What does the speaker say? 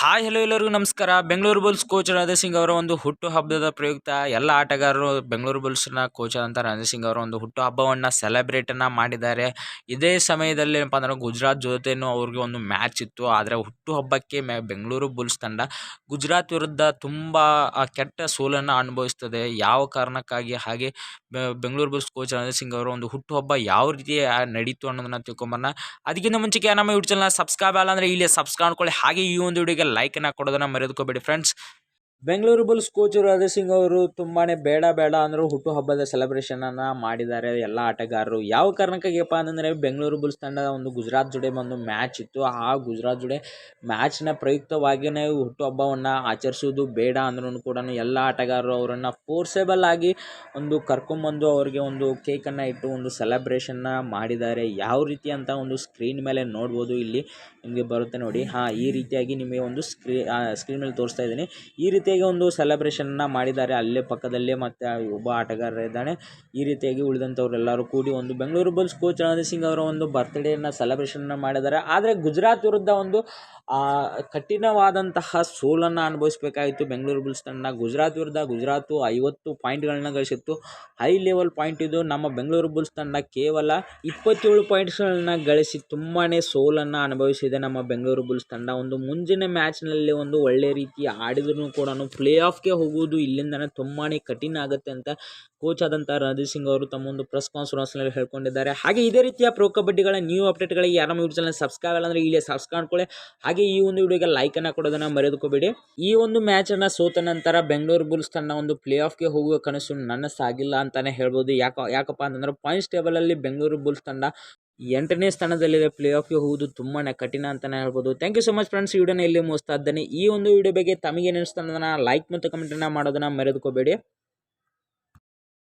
Hi hello ಎಲ್ಲರಿಗೂ ನಮಸ್ಕಾರ. Bengaluru bulls coach Randhir Singh ಅವರ ಒಂದು ಹುಟ್ಟು ಹಬ್ಬದ ಪ್ರಯುಕ್ತ ಎಲ್ಲ ಆಟಗಾರರು ಬೆಂಗಳೂರು ಬುಲ್ಸ್ನ ಕೋಚ್ ಆದಂಥ ರಣಧೀರ್ ಸಿಂಗ್ ಅವರ ಒಂದು ಹುಟ್ಟು ಹಬ್ಬವನ್ನು ಸೆಲೆಬ್ರೇಟನ್ನು ಮಾಡಿದ್ದಾರೆ. ಇದೇ ಸಮಯದಲ್ಲಿ ಏನಪ್ಪ ಅಂದ್ರೆ ಗುಜರಾತ್ ಜೊತೆನೂ ಅವ್ರಿಗೆ ಒಂದು ಮ್ಯಾಚ್ ಇತ್ತು. ಆದರೆ ಹುಟ್ಟು ಹಬ್ಬಕ್ಕೆ ಬೆಂಗಳೂರು ಬುಲ್ಸ್ ತಂಡ ಗುಜರಾತ್ ವಿರುದ್ಧ ತುಂಬ ಕೆಟ್ಟ ಸೋಲನ್ನು ಅನುಭವಿಸ್ತದೆ. ಯಾವ ಕಾರಣಕ್ಕಾಗಿ ಹಾಗೆ ಬೆಂಗಳೂರು ಬುಲ್ಸ್ ಕೋಚ್ ರಣಧೀರ್ ಸಿಂಗ್ ಅವರ ಒಂದು ಹುಟ್ಟುಹಬ್ಬ ಯಾವ ರೀತಿ ನಡೀತು ಅನ್ನೋದನ್ನ ತಿಳ್ಕೊಂಬರೋಣ. ಅದಕ್ಕಿಂತ ಮುಂಚೆಗೆ ನಮ್ಮ ಯೂಟ್ಯೂಬ್ ಚಾನಲ್ ಸಬ್ಸ್ಕ್ರೈಬ್ ಆಗಲ್ಲ ಅಂದರೆ ಇಲ್ಲಿ ಸಬ್ಸ್ಕ್ರೈಬ್ ಮಾಡ್ಕೊಳ್ಳಿ. ಹಾಗೆ ಈ ಒಂದು ವಿಡಿಯೋಗೆ ಲೈಕನ್ನು ಕೊಡೋದನ್ನ ಮರೆಯೋದಕ್ಕೋಬೇಡಿ friends. Bengaluru bulls coach Randhir Singh ಅವರು ತುಂಬಾನೇ ಬೇಡ ಅಂದರೂ ಹುಟ್ಟುಹಬ್ಬದ ಸೆಲೆಬ್ರೇಷನ್ ಅನ್ನ ಮಾಡಿದ್ದಾರೆ ಎಲ್ಲ ಆಟಗಾರರು. ಯಾವ ಕಾರಣಕ್ಕಾಗಿಪ್ಪ ಅಂತಂದ್ರೆ ಬೆಂಗಳೂರು ಬುಲ್ಸ್ ತಂಡ ಒಂದು ಗುಜರಾತ್ ಜೊತೆ ಒಂದು ಮ್ಯಾಚ್ ಇತ್ತು. ಆ ಗುಜರಾತ್ ಜೊತೆ ಮ್ಯಾಚ್ನ ಪ್ರಯುಕ್ತವಾಗಿಯೇ ಹುಟ್ಟುಹಬ್ಬವನ್ನು ಆಚರಿಸುವುದು ಬೇಡ ಅಂದ್ರೂ ಕೂಡ ಎಲ್ಲ ಆಟಗಾರರು ಅವರನ್ನು ಫೋರ್ಸೇಬಲ್ ಆಗಿ ಒಂದು ಕರ್ಕೊಂಬಂದು ಅವರಿಗೆ ಒಂದು ಕೇಕನ್ನು ಇಟ್ಟು ಒಂದು ಸೆಲೆಬ್ರೇಷನ್ನ ಮಾಡಿದ್ದಾರೆ. ಯಾವ ರೀತಿ ಅಂತ ಒಂದು ಸ್ಕ್ರೀನ್ ಮೇಲೆ ನೋಡ್ಬೋದು. ಇಲ್ಲಿ ನಿಮಗೆ ಬರುತ್ತೆ ನೋಡಿ. ಈ ರೀತಿಯಾಗಿ ನಿಮಗೆ ಒಂದು ಸ್ಕ್ರೀನ್ ಮೇಲೆ ತೋರಿಸ್ತಾ ಇದ್ದೀನಿ. ಈ ರೀತಿಯಾಗಿ ಒಂದು ಸೆಲೆಬ್ರೇಷನ್ನ ಮಾಡಿದ್ದಾರೆ. ಅಲ್ಲೇ ಪಕ್ಕದಲ್ಲೇ ಮತ್ತು ಒಬ್ಬ ಆಟಗಾರ ಇದ್ದಾನೆ. ಈ ರೀತಿಯಾಗಿ ಉಳಿದಂಥವ್ರೆಲ್ಲರೂ ಕೂಡಿ ಒಂದು ಬೆಂಗಳೂರು ಬುಲ್ಸ್ ಕೋಚ್ ರಣಧೀರ್ ಸಿಂಗ್ ಅವರ ಒಂದು ಬರ್ತ್ಡೇನ ಸೆಲೆಬ್ರೇಷನ್ನ ಮಾಡಿದ್ದಾರೆ. ಆದರೆ ಗುಜರಾತ್ ವಿರುದ್ಧ ಒಂದು ಕಠಿಣವಾದಂತಹ ಸೋಲನ್ನು ಅನುಭವಿಸಬೇಕಾಯಿತು ಬೆಂಗಳೂರು ಬುಲ್ಸ್ ತಂಡ. ಗುಜರಾತ್ ವಿರುದ್ಧ ಗುಜರಾತು 50 ಪಾಯಿಂಟ್ಗಳನ್ನ ಗಳಿಸಿತ್ತು. ಹೈ ಲೆವೆಲ್ ಪಾಯಿಂಟ್ ಇದು. ನಮ್ಮ ಬೆಂಗಳೂರು ಬುಲ್ಸ್ ತಂಡ ಕೇವಲ 27 ಪಾಯಿಂಟ್ಸ್ಗಳನ್ನ ಗಳಿಸಿ ತುಂಬಾ ಸೋಲನ್ನು ಅನುಭವಿಸಿದೆ. ನಮ್ಮ ಬೆಂಗಳೂರು ಬುಲ್ಸ್ ತಂಡ ಒಂದು ಮುಂಜಿನ ಮ್ಯಾಚ್ನಲ್ಲಿ ಒಂದು ಒಳ್ಳೆ ರೀತಿ ಆಡಿದ್ರು ಕೂಡ ಪ್ಲೇ ಆಫ್ಗೆ ಹೋಗುವುದು ಇಲ್ಲಿಂದನೇ ತುಂಬಾ ಕಠಿಣ ಆಗುತ್ತೆ ಅಂತ ಕೋಚ್ ಆದಂಥ ರಣಧೀರ್ ಸಿಂಗ್ ಅವರು ತಮ್ಮ ಒಂದು ಪ್ರೆಸ್ ಕಾನ್ಫರೆನ್ಸ್ನಲ್ಲಿ ಹೇಳ್ಕೊಂಡಿದ್ದಾರೆ. ಹಾಗೆ ಇದೇ ರೀತಿಯ ಪ್ರೋ ಕಬಡ್ಡಿಗಳ ನ್ಯೂ ಅಪ್ಡೇಟ್ಗಳಿಗೆ ಯಾರು ನಮ್ಮ ಯೂಟ್ಯೂಬ್ ಚಾನಲ್ ಸಬ್ಸ್ಕ್ರೈಬ್ ಇಲ್ಲ ಅಂದರೆ ಇಲ್ಲಿ ಸಬ್ಸ್ಕ್ರೈಬ್ ಮಾಡ್ಕೊಳ್ಳಿ. ಹಾಗೆ ಈ ಒಂದು ವಿಡಿಯೋಗೆ ಲೈಕನ್ನು ಕೊಡೋದನ್ನು ಮರೆಯೋದಕ್ಕೋಬೇಡಿ. ಈ ಒಂದು ಮ್ಯಾಚನ್ನು ಸೋತ ನಂತರ ಬೆಂಗಳೂರು ಬುಲ್ಸ್ ತಂಡ ಒಂದು ಪ್ಲೇ ಆಫ್ಗೆ ಹೋಗುವ ಕನಸು ನನಸಾಗಿಲ್ಲ ಅಂತಲೇ ಹೇಳ್ಬೋದು. ಯಾಕಪ್ಪ ಅಂತಂದ್ರೆ ಪಾಯಿಂಟ್ಸ್ ಟೇಬಲಲ್ಲಿ ಬೆಂಗಳೂರು ಬುಲ್ಸ್ ತಂಡ 8ನೇ ಸ್ಥಾನದಲ್ಲಿದೆ. ಪ್ಲೇ ಆಫ್ಗೆ ಹೋಗುವುದು ತುಂಬಾ ಕಠಿಣ ಅಂತಲೇ ಹೇಳ್ಬೋದು. Thank you so much friends. ಈ ವಿಡಿಯೋನ ಇಲ್ಲಿ ಮುಗಿಸ್ತಾ ಇದ್ದೇನೆ. ಈ ಒಂದು ವಿಡಿಯೋ ಬಗ್ಗೆ ತಮಗೇನು ಅನಿಸ್ತು ಅನ್ನೋದನ್ನ ಲೈಕ್ ಮತ್ತು ಕಮೆಂಟನ್ನು ಮಾಡೋದನ್ನು ಮರೆಯೋದಕ್ಕೋಬೇಡಿ.